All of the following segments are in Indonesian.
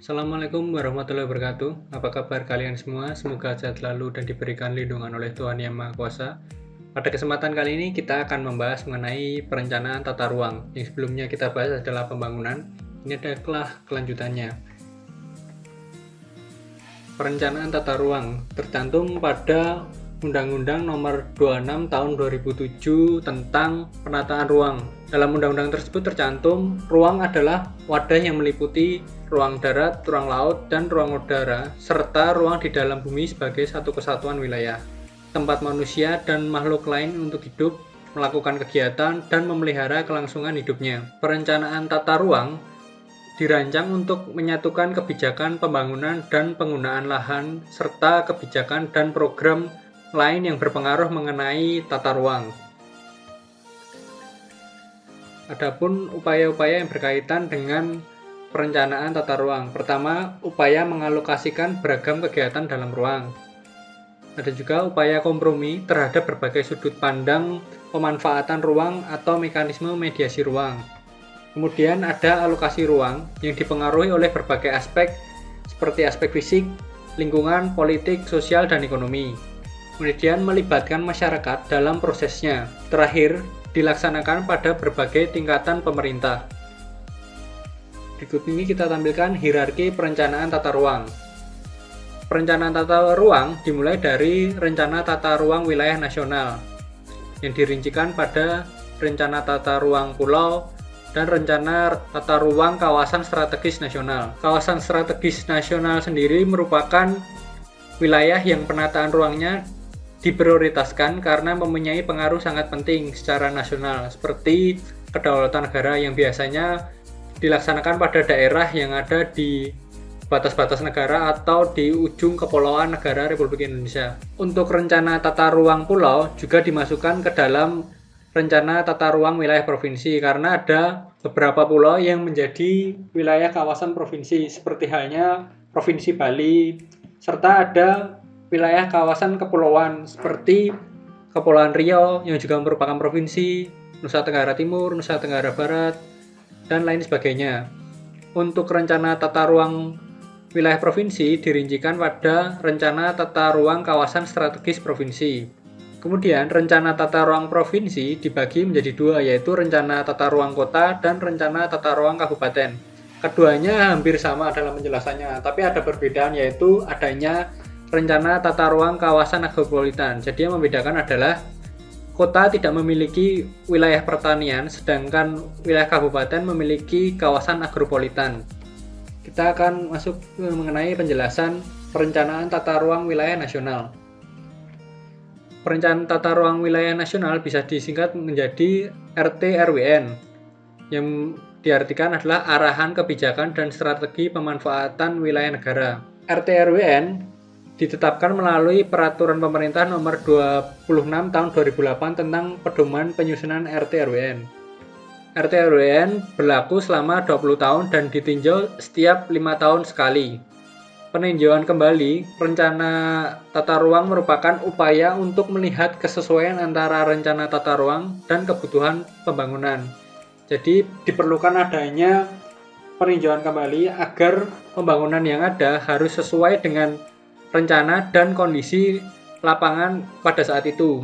Assalamualaikum warahmatullahi wabarakatuh. Apa kabar kalian semua? Semoga sehat selalu dan diberikan lindungan oleh Tuhan Yang Maha Kuasa. Pada kesempatan kali ini kita akan membahas mengenai perencanaan tata ruang. Yang sebelumnya kita bahas adalah pembangunan. Ini adalah kelanjutannya. Perencanaan tata ruang tercantum pada Undang-Undang Nomor 26 Tahun 2007 tentang penataan ruang. Dalam undang-undang tersebut tercantum, ruang adalah wadah yang meliputi ruang darat, ruang laut, dan ruang udara, serta ruang di dalam bumi sebagai satu kesatuan wilayah. Tempat manusia dan makhluk lain untuk hidup, melakukan kegiatan, dan memelihara kelangsungan hidupnya. Perencanaan tata ruang dirancang untuk menyatukan kebijakan pembangunan dan penggunaan lahan, serta kebijakan dan program lain yang berpengaruh mengenai tata ruang. Adapun upaya-upaya yang berkaitan dengan perencanaan tata ruang. Pertama, upaya mengalokasikan beragam kegiatan dalam ruang. Ada juga upaya kompromi terhadap berbagai sudut pandang pemanfaatan ruang atau mekanisme mediasi ruang. Kemudian ada alokasi ruang yang dipengaruhi oleh berbagai aspek seperti aspek fisik, lingkungan, politik, sosial, dan ekonomi. Kemudian melibatkan masyarakat dalam prosesnya. Terakhir, dilaksanakan pada berbagai tingkatan pemerintah. Berikut ini kita tampilkan hierarki perencanaan tata ruang. Perencanaan tata ruang dimulai dari rencana tata ruang wilayah nasional yang dirincikan pada rencana tata ruang pulau dan rencana tata ruang kawasan strategis nasional. Kawasan strategis nasional sendiri merupakan wilayah yang penataan ruangnya diprioritaskan karena mempunyai pengaruh sangat penting secara nasional, seperti kedaulatan negara yang biasanya dilaksanakan pada daerah yang ada di batas-batas negara atau di ujung kepulauan negara Republik Indonesia. Untuk rencana tata ruang pulau juga dimasukkan ke dalam rencana tata ruang wilayah provinsi karena ada beberapa pulau yang menjadi wilayah kawasan provinsi seperti halnya Provinsi Bali, serta ada wilayah kawasan kepulauan seperti Kepulauan Riau yang juga merupakan provinsi, Nusa Tenggara Timur, Nusa Tenggara Barat, dan lain sebagainya. Untuk rencana tata ruang wilayah provinsi dirincikan pada rencana tata ruang kawasan strategis provinsi. Kemudian rencana tata ruang provinsi dibagi menjadi dua, yaitu rencana tata ruang kota dan rencana tata ruang kabupaten. Keduanya hampir sama dalam penjelasannya, tapi ada perbedaan, yaitu adanya rencana tata ruang kawasan agropolitan. Jadi yang membedakan adalah kota tidak memiliki wilayah pertanian, sedangkan wilayah kabupaten memiliki kawasan agropolitan. Kita akan masuk mengenai penjelasan perencanaan tata ruang wilayah nasional. Perencanaan tata ruang wilayah nasional bisa disingkat menjadi RT-RWN, yang diartikan adalah arahan kebijakan dan strategi pemanfaatan wilayah negara. RT-RWN ditetapkan melalui Peraturan Pemerintah Nomor 26 Tahun 2008 tentang Pedoman Penyusunan RT-RWN. RT-RWN berlaku selama 20 tahun dan ditinjau setiap 5 tahun sekali. Peninjauan kembali rencana tata ruang merupakan upaya untuk melihat kesesuaian antara rencana tata ruang dan kebutuhan pembangunan. Jadi diperlukan adanya peninjauan kembali agar pembangunan yang ada harus sesuai dengan rencana dan kondisi lapangan pada saat itu.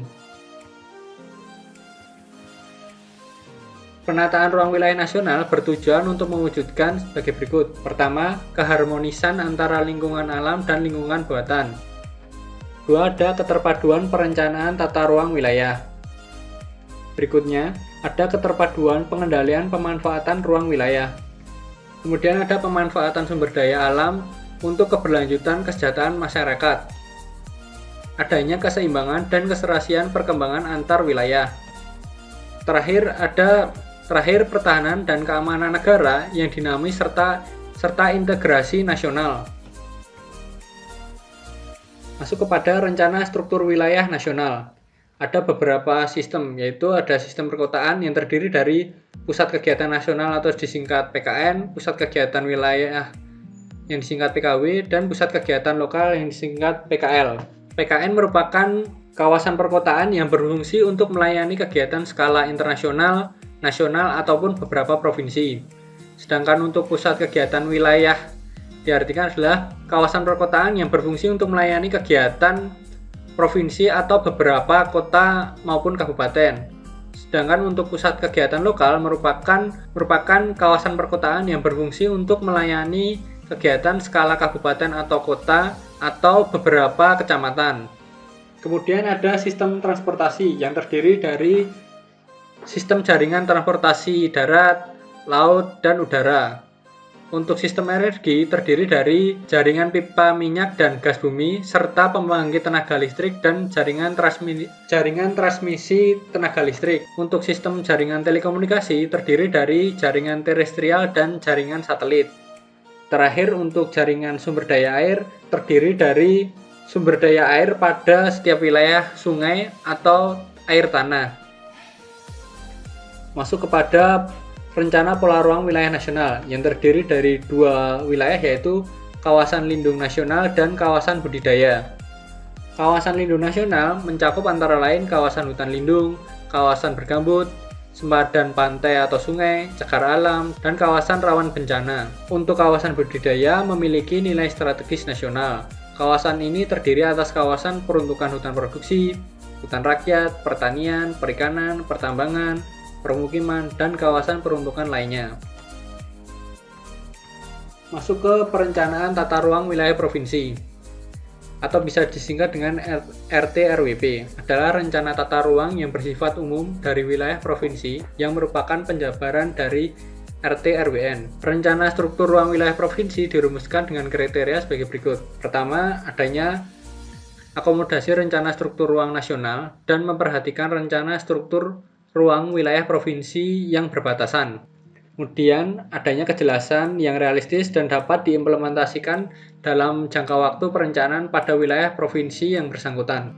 Penataan ruang wilayah nasional bertujuan untuk mewujudkan sebagai berikut. Pertama, keharmonisan antara lingkungan alam dan lingkungan buatan. Dua, ada keterpaduan perencanaan tata ruang wilayah. Berikutnya, ada keterpaduan pengendalian pemanfaatan ruang wilayah. Kemudian ada pemanfaatan sumber daya alam untuk keberlanjutan kesejahteraan masyarakat. Adanya keseimbangan dan keserasian perkembangan antar wilayah. Terakhir pertahanan dan keamanan negara yang dinamis serta integrasi nasional. Masuk kepada rencana struktur wilayah nasional. Ada beberapa sistem, yaitu ada sistem perkotaan yang terdiri dari pusat kegiatan nasional atau disingkat PKN, pusat kegiatan wilayah yang disingkat PKW, dan pusat kegiatan lokal yang disingkat PKL. PKN merupakan kawasan perkotaan yang berfungsi untuk melayani kegiatan skala internasional, nasional, ataupun beberapa provinsi. Sedangkan untuk pusat kegiatan wilayah diartikan adalah kawasan perkotaan yang berfungsi untuk melayani kegiatan provinsi atau beberapa kota maupun kabupaten. Sedangkan untuk pusat kegiatan lokal merupakan kawasan perkotaan yang berfungsi untuk melayani kegiatan skala kabupaten atau kota atau beberapa kecamatan. Kemudian ada sistem transportasi yang terdiri dari sistem jaringan transportasi darat, laut, dan udara. Untuk sistem energi terdiri dari jaringan pipa minyak dan gas bumi, serta pembangkit tenaga listrik dan jaringan transmisi tenaga listrik. Untuk sistem jaringan telekomunikasi terdiri dari jaringan terestrial dan jaringan satelit. Terakhir, untuk jaringan sumber daya air terdiri dari sumber daya air pada setiap wilayah sungai atau air tanah. Masuk kepada Rencana Pola Ruang Wilayah Nasional yang terdiri dari dua wilayah, yaitu Kawasan Lindung Nasional dan Kawasan Budidaya. Kawasan Lindung Nasional mencakup antara lain kawasan hutan lindung, kawasan bergambut, sempadan pantai atau sungai, cagar alam, dan kawasan rawan bencana. Untuk kawasan budidaya memiliki nilai strategis nasional. Kawasan ini terdiri atas kawasan peruntukan hutan produksi, hutan rakyat, pertanian, perikanan, pertambangan, permukiman, dan kawasan peruntukan lainnya. Masuk ke perencanaan tata ruang wilayah provinsi, atau bisa disingkat dengan RT-RWP, adalah rencana tata ruang yang bersifat umum dari wilayah provinsi yang merupakan penjabaran dari RT-RWN. Rencana struktur ruang wilayah provinsi dirumuskan dengan kriteria sebagai berikut. Pertama, adanya akomodasi rencana struktur ruang nasional dan memperhatikan rencana struktur ruang wilayah provinsi yang berbatasan. Kemudian, adanya kejelasan yang realistis dan dapat diimplementasikan dalam jangka waktu perencanaan pada wilayah provinsi yang bersangkutan.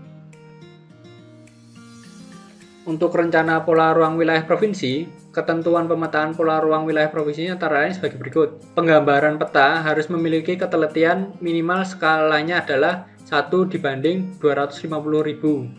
Untuk rencana pola ruang wilayah provinsi, ketentuan pemetaan pola ruang wilayah provinsi antara lain sebagai berikut. Penggambaran peta harus memiliki ketelitian minimal skalanya adalah 1:250.000.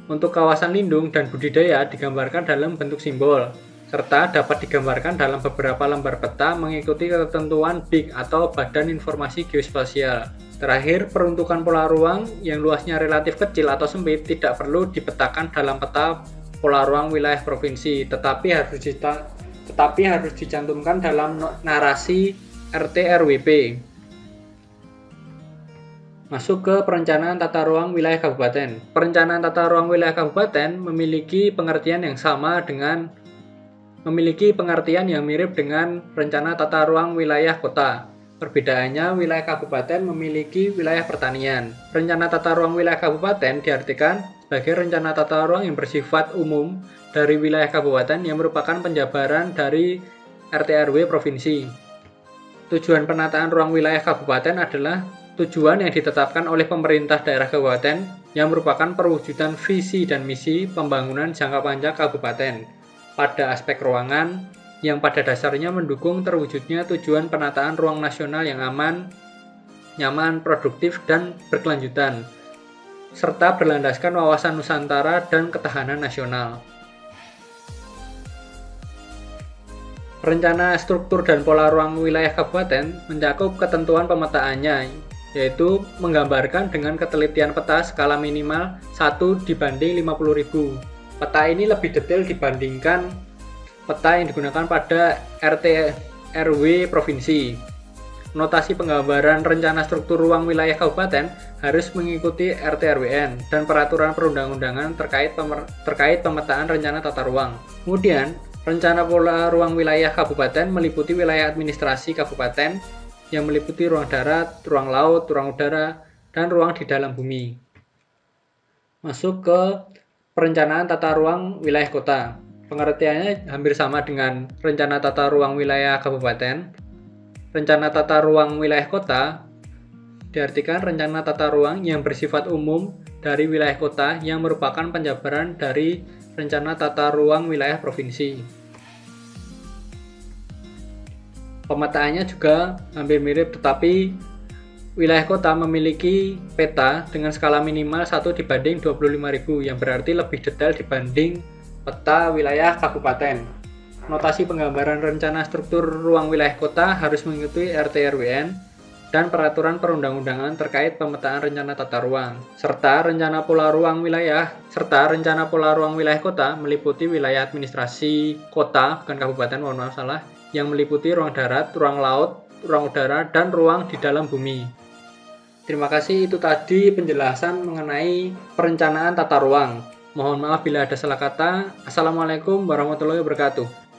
Untuk kawasan lindung dan budidaya digambarkan dalam bentuk simbol, serta dapat digambarkan dalam beberapa lembar peta mengikuti ketentuan BIG atau Badan Informasi Geospasial. Terakhir, peruntukan pola ruang yang luasnya relatif kecil atau sempit tidak perlu dipetakan dalam peta pola ruang wilayah provinsi, tetapi harus dicantumkan dalam narasi RT-RWP. Masuk ke perencanaan tata ruang wilayah kabupaten. Perencanaan tata ruang wilayah kabupaten memiliki pengertian yang mirip dengan rencana tata ruang wilayah kota. Perbedaannya, wilayah kabupaten memiliki wilayah pertanian. Rencana tata ruang wilayah kabupaten diartikan sebagai rencana tata ruang yang bersifat umum dari wilayah kabupaten yang merupakan penjabaran dari RT/RW provinsi. Tujuan penataan ruang wilayah kabupaten adalah tujuan yang ditetapkan oleh pemerintah daerah kabupaten yang merupakan perwujudan visi dan misi pembangunan jangka panjang kabupaten pada aspek ruangan yang pada dasarnya mendukung terwujudnya tujuan penataan ruang nasional yang aman, nyaman, produktif, dan berkelanjutan, serta berlandaskan wawasan Nusantara dan ketahanan nasional. Rencana struktur dan pola ruang wilayah kabupaten mencakup ketentuan pemetaannya, yaitu menggambarkan dengan ketelitian peta skala minimal 1:50.000. Peta ini lebih detail dibandingkan peta yang digunakan pada RT/RW provinsi. Notasi penggambaran rencana struktur ruang wilayah kabupaten harus mengikuti RT/RWN dan peraturan perundang-undangan terkait pemetaan rencana tata ruang. Kemudian, rencana pola ruang wilayah kabupaten meliputi wilayah administrasi kabupaten yang meliputi ruang darat, ruang laut, ruang udara, dan ruang di dalam bumi. Masuk ke perencanaan tata ruang wilayah kota. Pengertiannya hampir sama dengan rencana tata ruang wilayah kabupaten. Rencana tata ruang wilayah kota diartikan rencana tata ruang yang bersifat umum dari wilayah kota yang merupakan penjabaran dari rencana tata ruang wilayah provinsi. Pemetaannya juga hampir mirip, tetapi wilayah kota memiliki peta dengan skala minimal 1:25.000 yang berarti lebih detail dibanding peta wilayah kabupaten. Notasi penggambaran rencana struktur ruang wilayah kota harus mengikuti RT/RWN dan peraturan perundang-undangan terkait pemetaan rencana tata ruang, serta rencana pola ruang wilayah, kota meliputi wilayah administrasi kota, bukan kabupaten, mohon maaf salah, yang meliputi ruang darat, ruang laut, ruang udara, dan ruang di dalam bumi. Terima kasih, itu tadi penjelasan mengenai perencanaan tata ruang. Mohon maaf bila ada salah kata. Assalamualaikum warahmatullahi wabarakatuh.